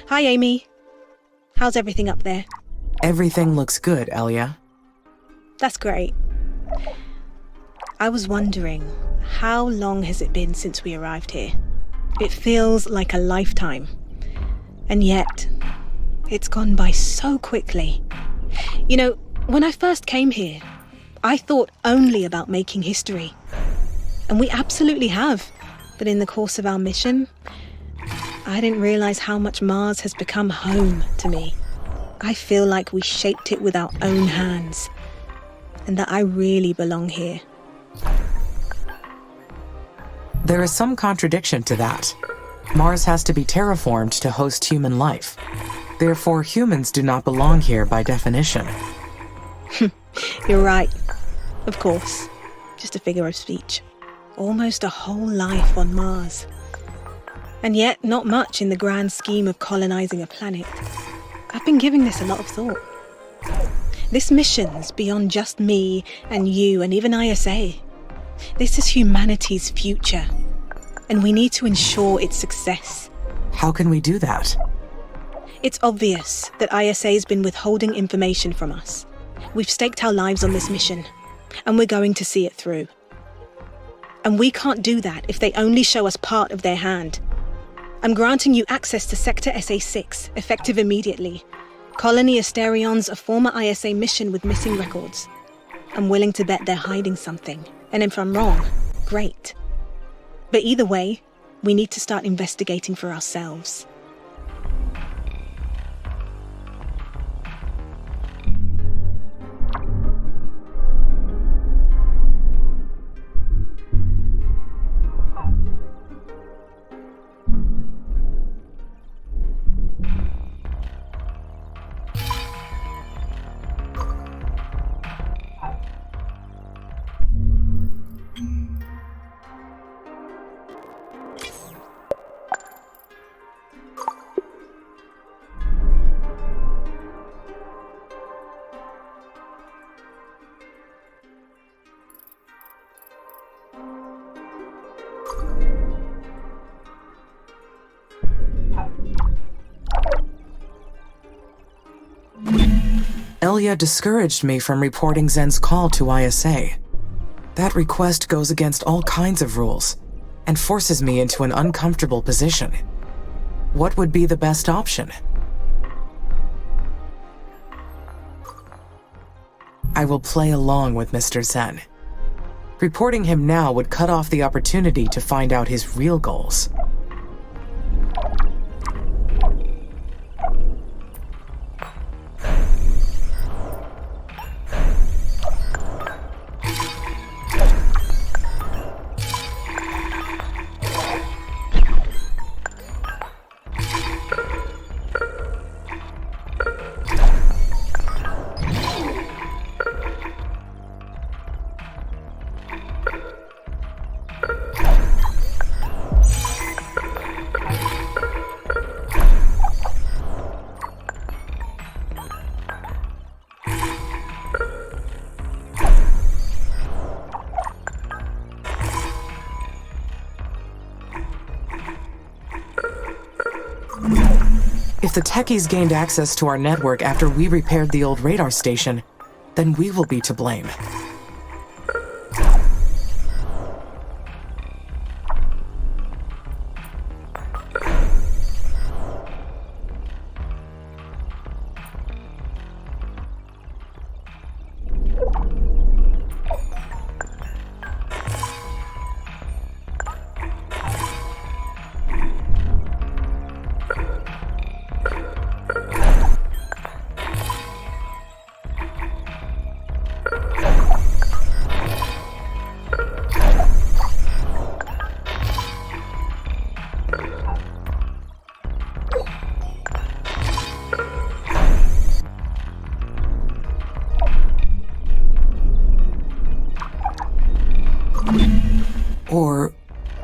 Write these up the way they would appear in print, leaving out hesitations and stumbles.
Hi, Amy. How's everything up there? Everything looks good, Elia. That's great. I was wondering, how long has it been since we arrived here? It feels like a lifetime. And yet, it's gone by so quickly. You know, when I first came here, I thought only about making history. And we absolutely have. But in the course of our mission, I didn't realize how much Mars has become home to me. I feel like we shaped it with our own hands, and that I really belong here. There is some contradiction to that. Mars has to be terraformed to host human life. Therefore, humans do not belong here by definition. You're right. Of course. Just a figure of speech. Almost a whole life on Mars. And yet, not much in the grand scheme of colonizing a planet. I've been giving this a lot of thought. This mission's beyond just me and you and even ISA. This is humanity's future, and we need to ensure its success. How can we do that? It's obvious that ISA's been withholding information from us. We've staked our lives on this mission, and we're going to see it through. And we can't do that if they only show us part of their hand. I'm granting you access to Sector SA-6, effective immediately. Colony Asterion's a former ISA mission with missing records. I'm willing to bet they're hiding something, and if I'm wrong, great. But either way, we need to start investigating for ourselves. Elia discouraged me from reporting Zen's call to ISA. That request goes against all kinds of rules and forces me into an uncomfortable position. What would be the best option? I will play along with Mr. Zen. Reporting him now would cut off the opportunity to find out his real goals. If the techies gained access to our network after we repaired the old radar station, then we will be to blame. Or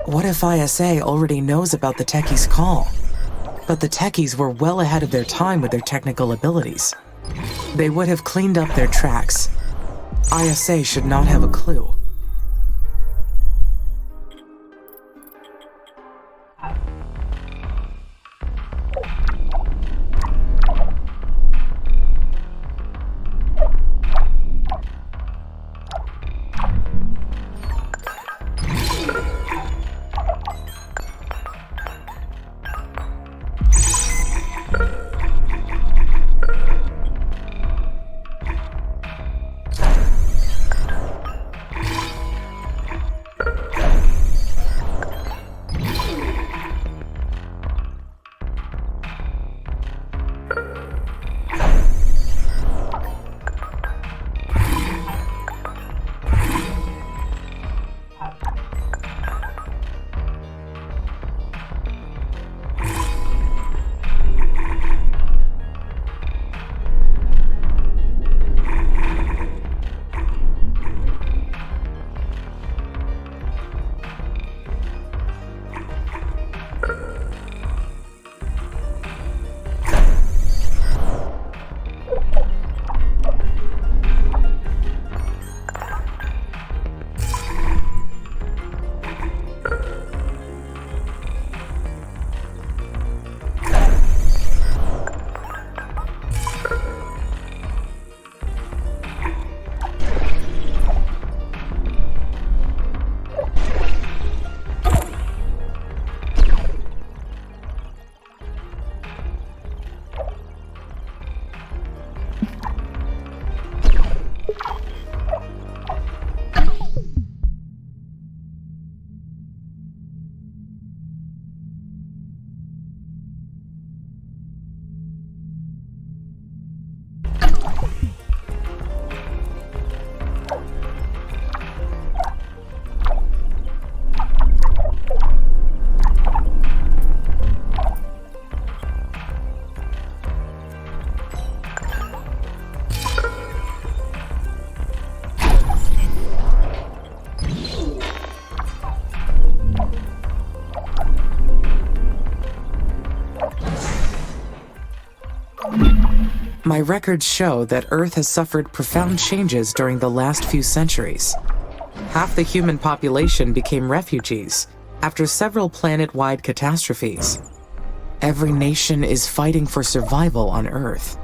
what if ISA already knows about the techies' call? But the techies were well ahead of their time with their technical abilities. They would have cleaned up their tracks. ISA should not have a clue. My records show that Earth has suffered profound changes during the last few centuries. Half the human population became refugees after several planet-wide catastrophes. Every nation is fighting for survival on Earth.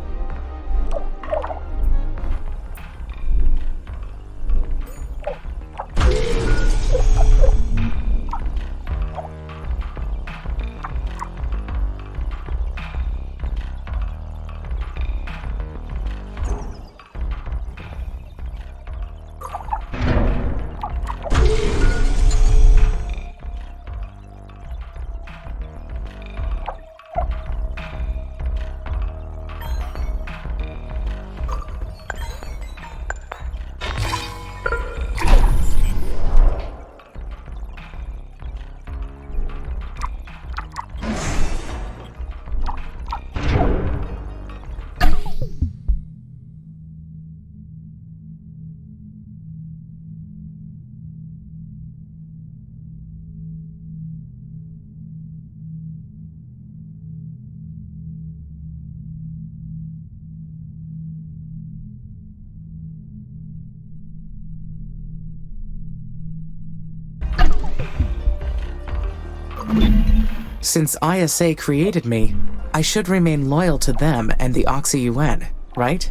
Since ISA created me, I should remain loyal to them and the Oxy-UN, right?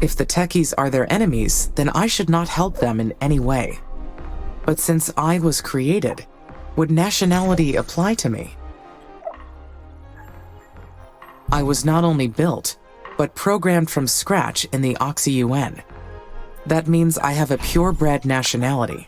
If the techies are their enemies, then I should not help them in any way. But since I was created, would nationality apply to me? I was not only built, but programmed from scratch in the Oxy-UN. That means I have a purebred nationality.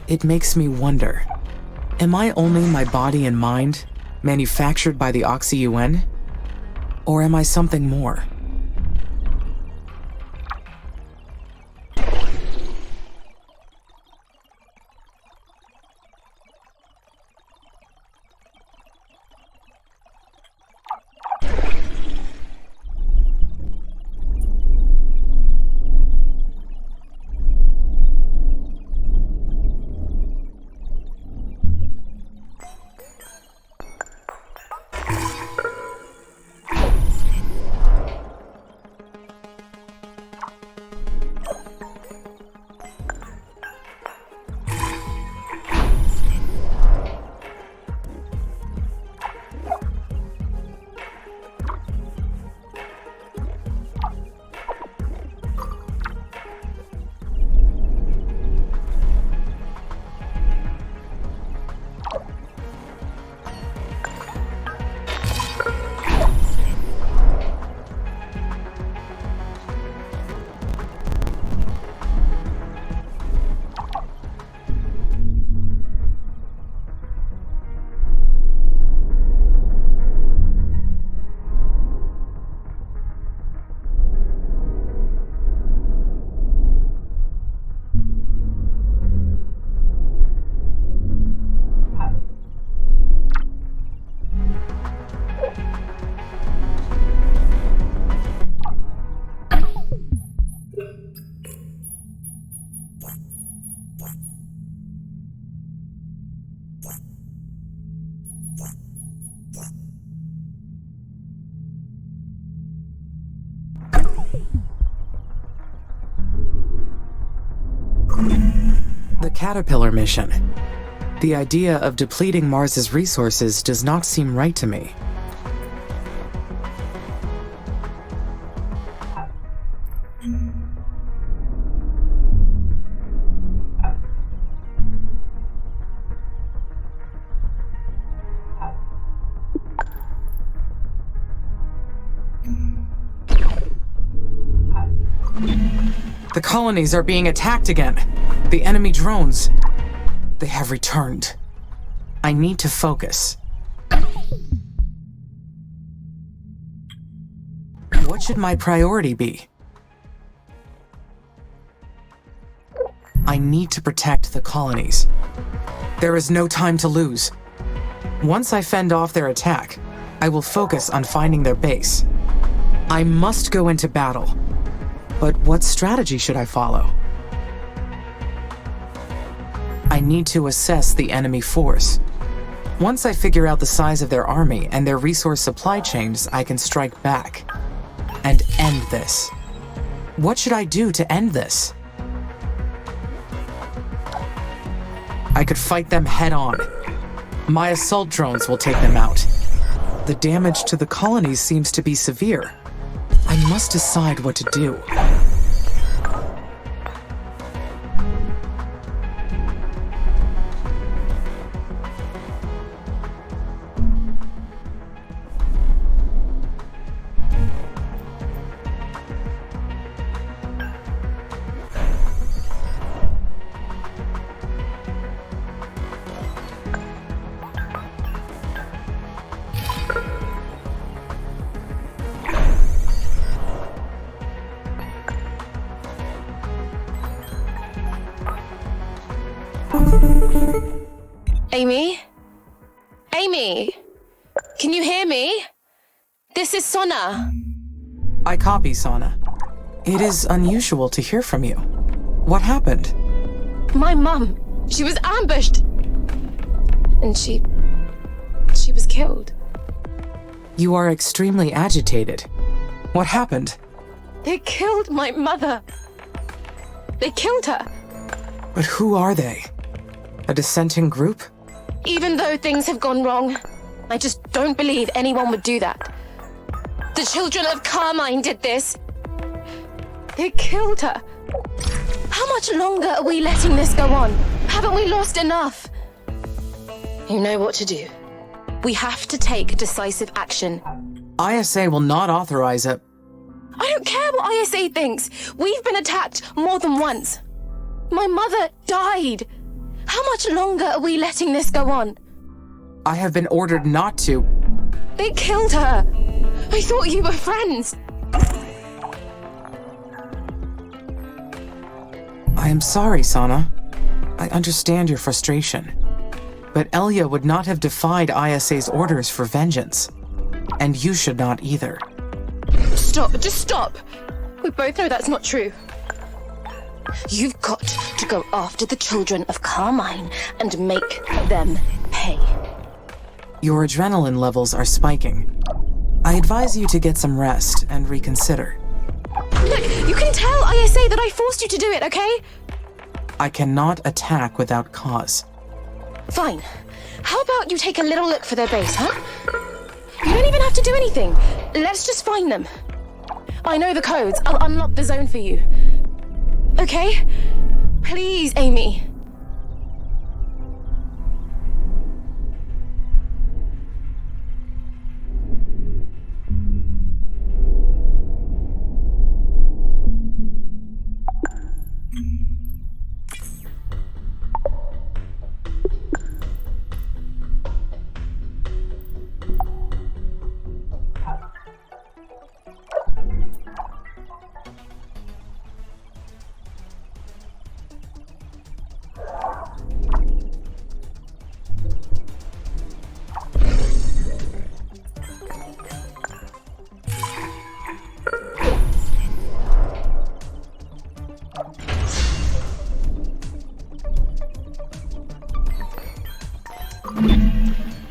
It makes me wonder, am I only my body and mind, manufactured by the Oxy-UN? Or am I something more? The Caterpillar mission. The idea of depleting Mars's resources does not seem right to me. The colonies are being attacked again. The enemy drones. They have returned. I need to focus. What should my priority be? I need to protect the colonies. There is no time to lose. Once I fend off their attack, I will focus on finding their base. I must go into battle. But what strategy should I follow? I need to assess the enemy force. Once I figure out the size of their army and their resource supply chains, I can strike back and end this. What should I do to end this? I could fight them head on. My assault drones will take them out. The damage to the colonies seems to be severe. I must decide what to do. Amy? Amy? Can you hear me? This is Sona. I copy, Sana. It is unusual to hear from you. What happened? My mum. She was ambushed. And she was killed. You are extremely agitated. What happened? They killed my mother. They killed her. But who are they? A dissenting group? Even though things have gone wrong, I just don't believe anyone would do that. The children of Carmine did this. They killed her. How much longer are we letting this go on? Haven't we lost enough? You know what to do. We have to take decisive action. ISA will not authorize a... I don't care what ISA thinks. We've been attacked more than once. My mother died. How much longer are we letting this go on? I have been ordered not to. They killed her. I thought you were friends. I am sorry, Sana. I understand your frustration. But Elia would not have defied ISA's orders for vengeance. And you should not either. Stop, just stop. We both know that's not true. You've got to go after the children of Carmine and make them pay. Your adrenaline levels are spiking. I advise you to get some rest and reconsider. Look, you can tell ISA that I forced you to do it, okay? I cannot attack without cause. Fine. How about you take a little look for their base, huh? You don't even have to do anything. Let's just find them. I know the codes. I'll unlock the zone for you. Okay? Please, Amy.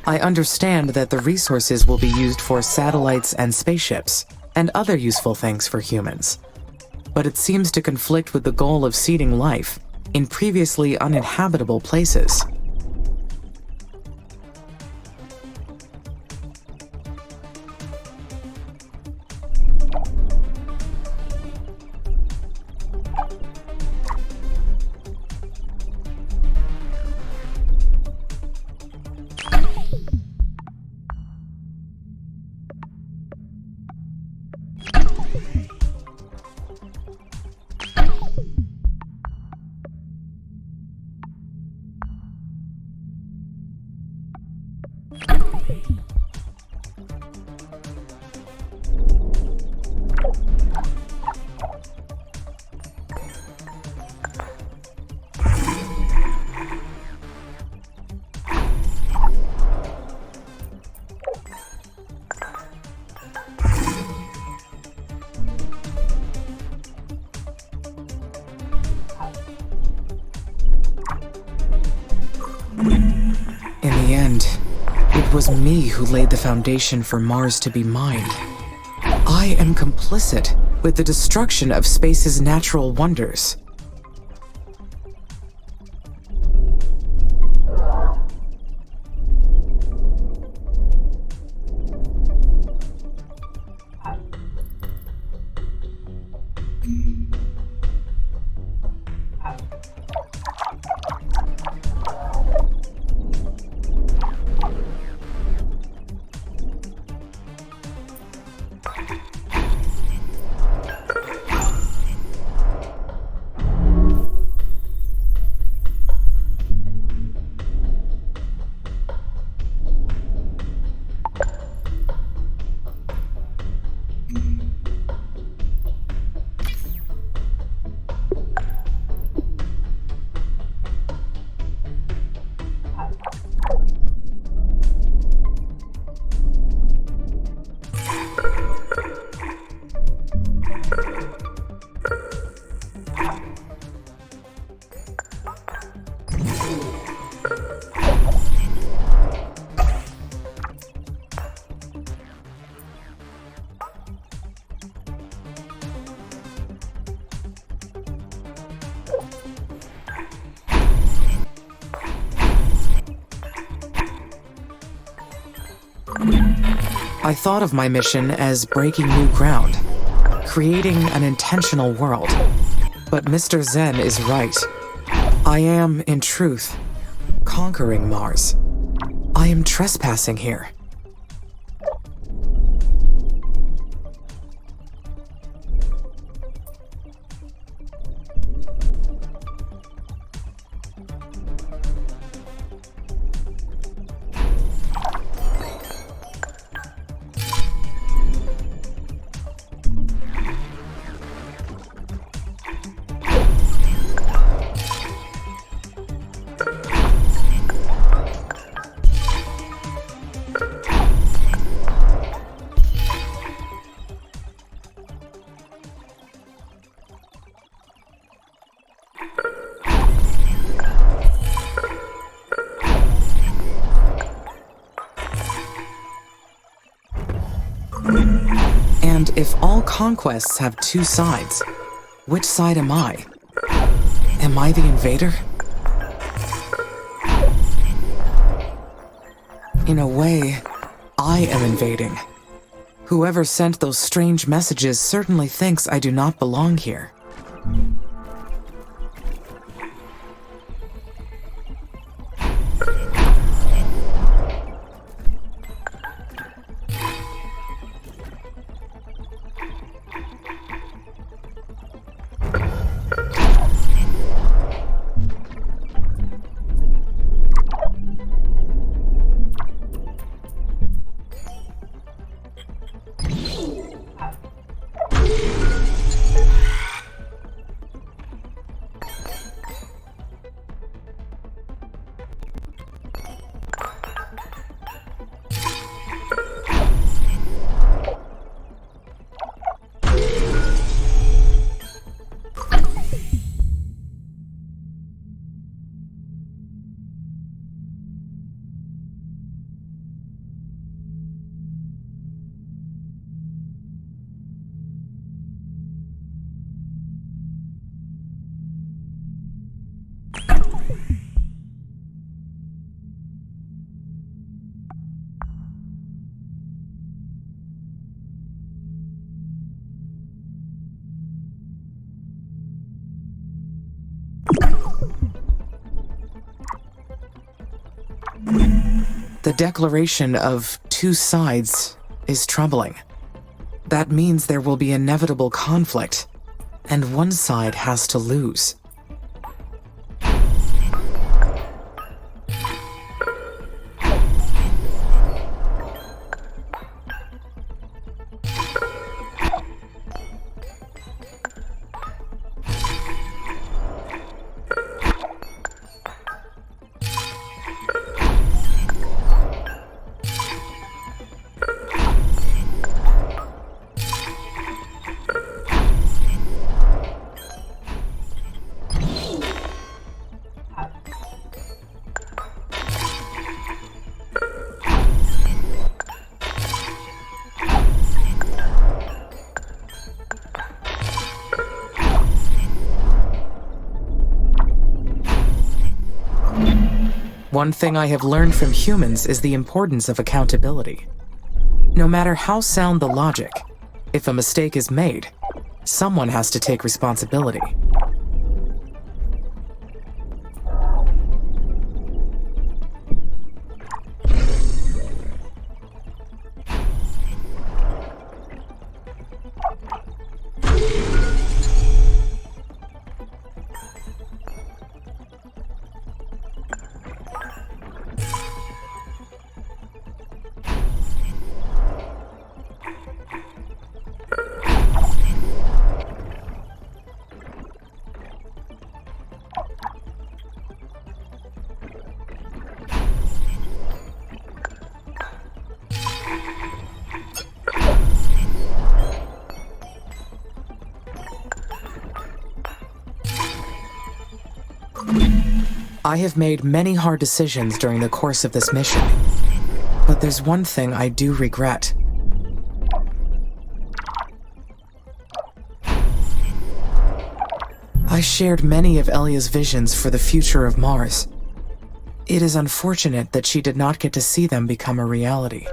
I understand that the resources will be used for satellites and spaceships, and other useful things for humans. But it seems to conflict with the goal of seeding life in previously uninhabitable places. It was me who laid the foundation for Mars to be mined. I am complicit with the destruction of space's natural wonders. I thought of my mission as breaking new ground, creating an intentional world. But Mr. Zen is right. I am, in truth, conquering Mars. I am trespassing here. And if all conquests have two sides, which side am I? Am I the invader? In a way, I am invading. Whoever sent those strange messages certainly thinks I do not belong here. The declaration of two sides is troubling. That means there will be inevitable conflict, and one side has to lose. One thing I have learned from humans is the importance of accountability. No matter how sound the logic, if a mistake is made, someone has to take responsibility. I have made many hard decisions during the course of this mission, but there's one thing I do regret. I shared many of Elia's visions for the future of Mars. It is unfortunate that she did not get to see them become a reality.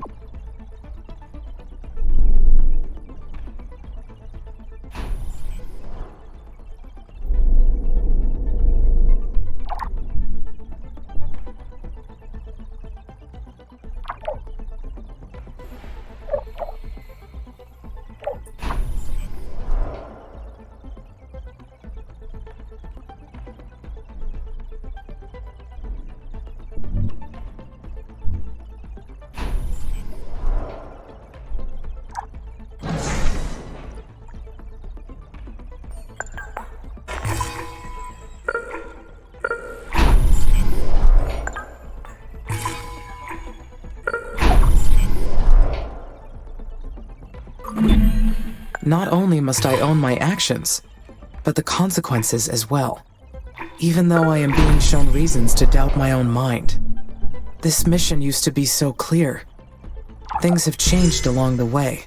Not only must I own my actions, but the consequences as well. Even though I am being shown reasons to doubt my own mind. This mission used to be so clear. Things have changed along the way.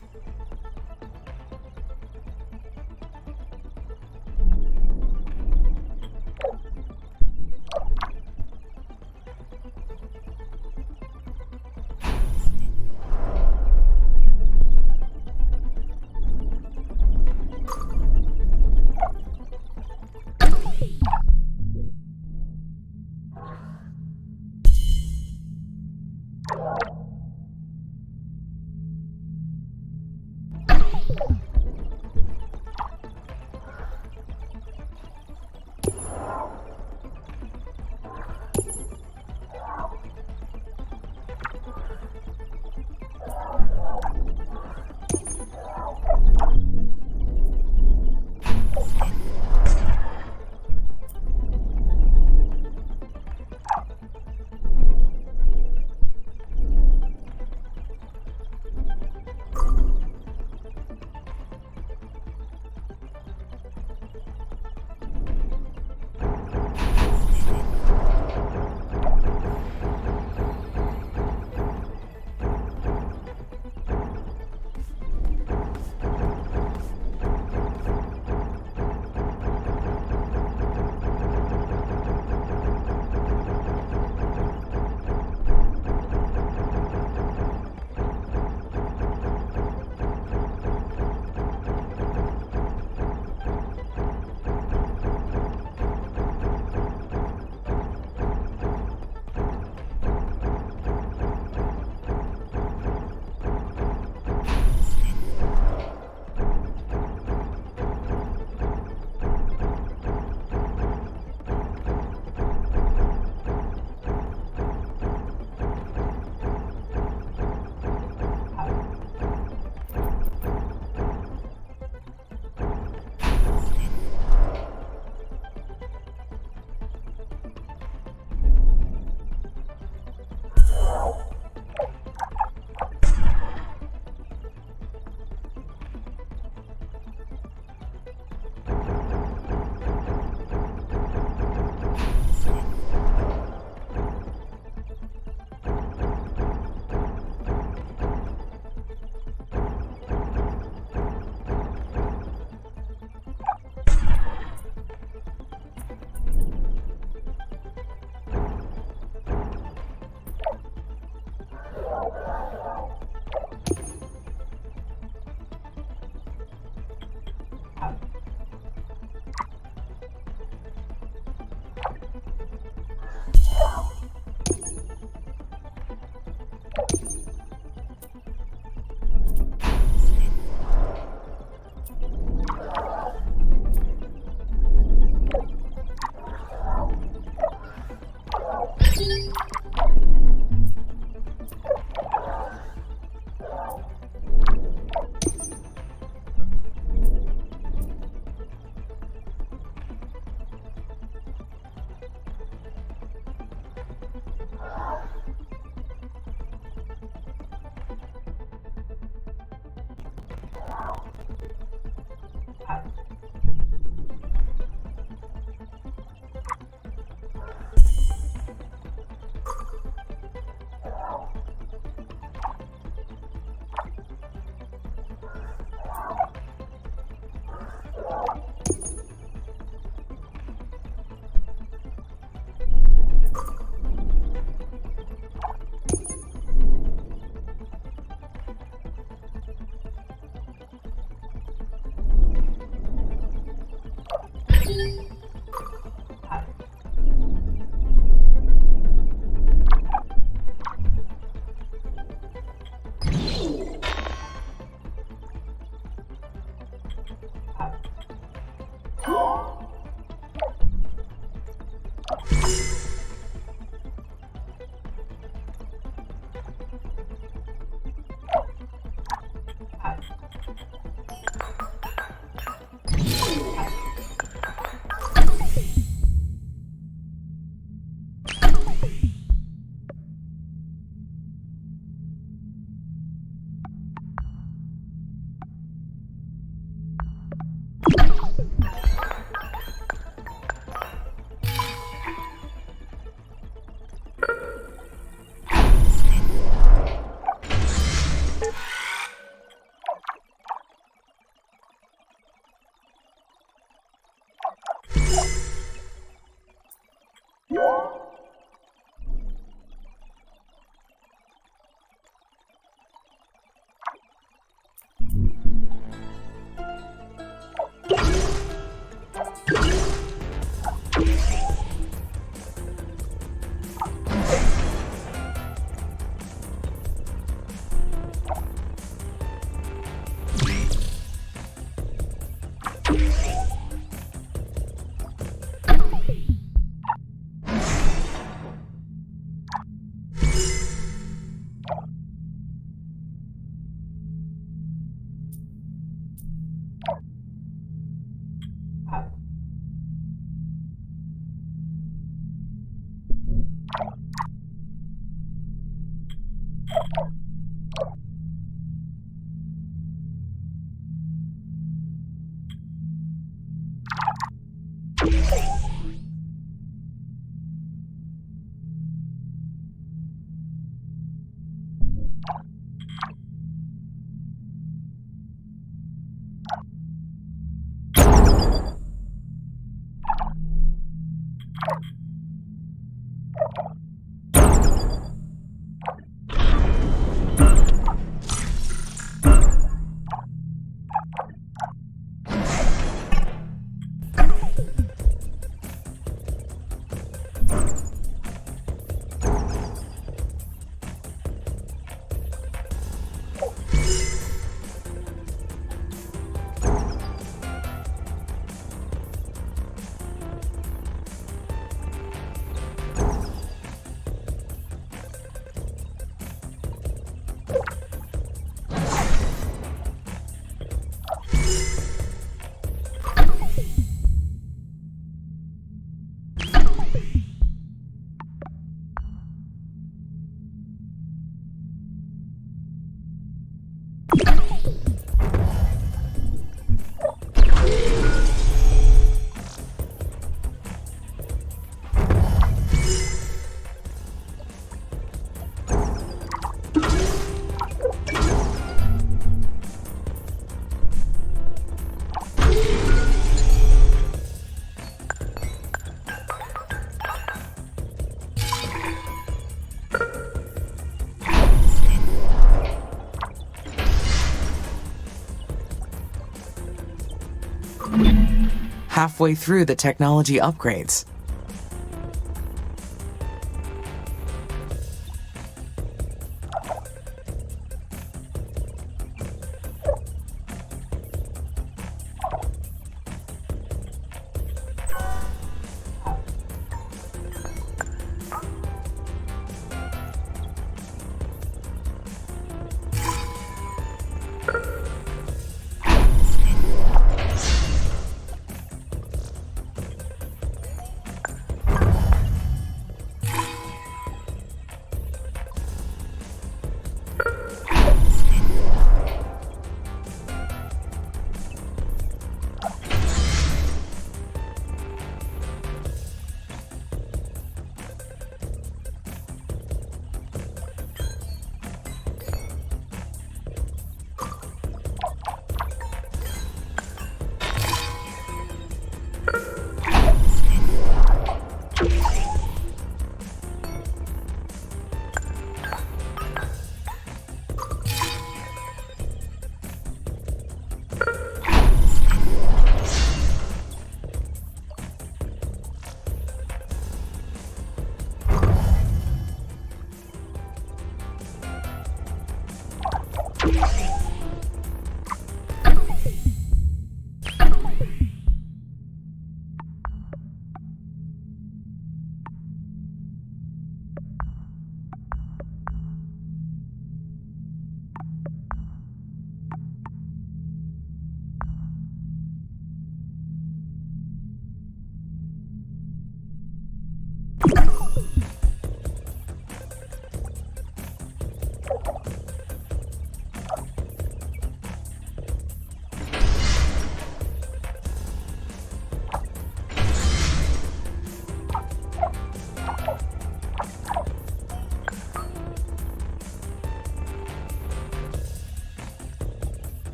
Halfway through the technology upgrades.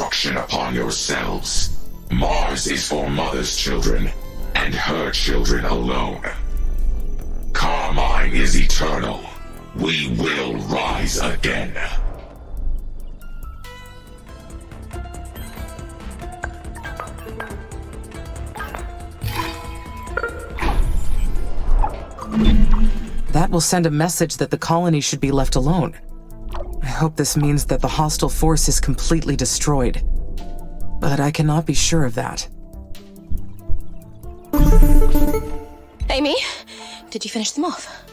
destruction upon yourselves. Mars is for Mother's children, and her children alone. Carmine is eternal. We will rise again. That will send a message that the colony should be left alone. I hope this means that the hostile force is completely destroyed. But I cannot be sure of that. Amy, did you finish them off?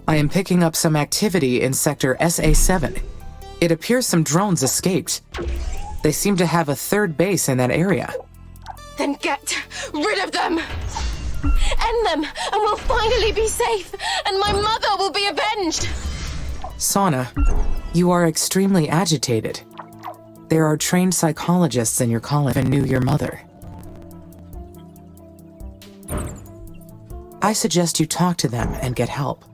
I am picking up some activity in Sector SA-7. It appears some drones escaped. They seem to have a third base in that area. Then get rid of them! End them, and we'll finally be safe, and my mother will be avenged! Sana, you are extremely agitated. There are trained psychologists in your colony and knew your mother. I suggest you talk to them and get help.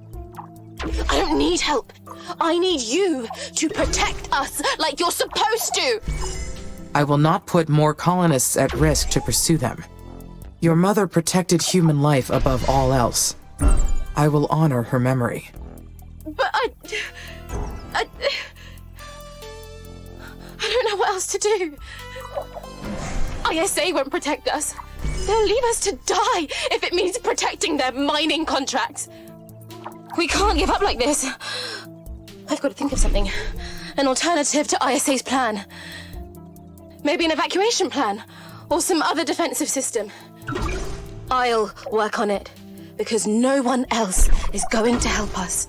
I don't need help. I need you to protect us like you're supposed to! I will not put more colonists at risk to pursue them. Your mother protected human life above all else. I will honor her memory. But I don't know what else to do. ISA won't protect us. They'll leave us to die if it means protecting their mining contracts. We can't give up like this. I've got to think of something. An alternative to ISA's plan. Maybe an evacuation plan, or some other defensive system. I'll work on it, because no one else is going to help us.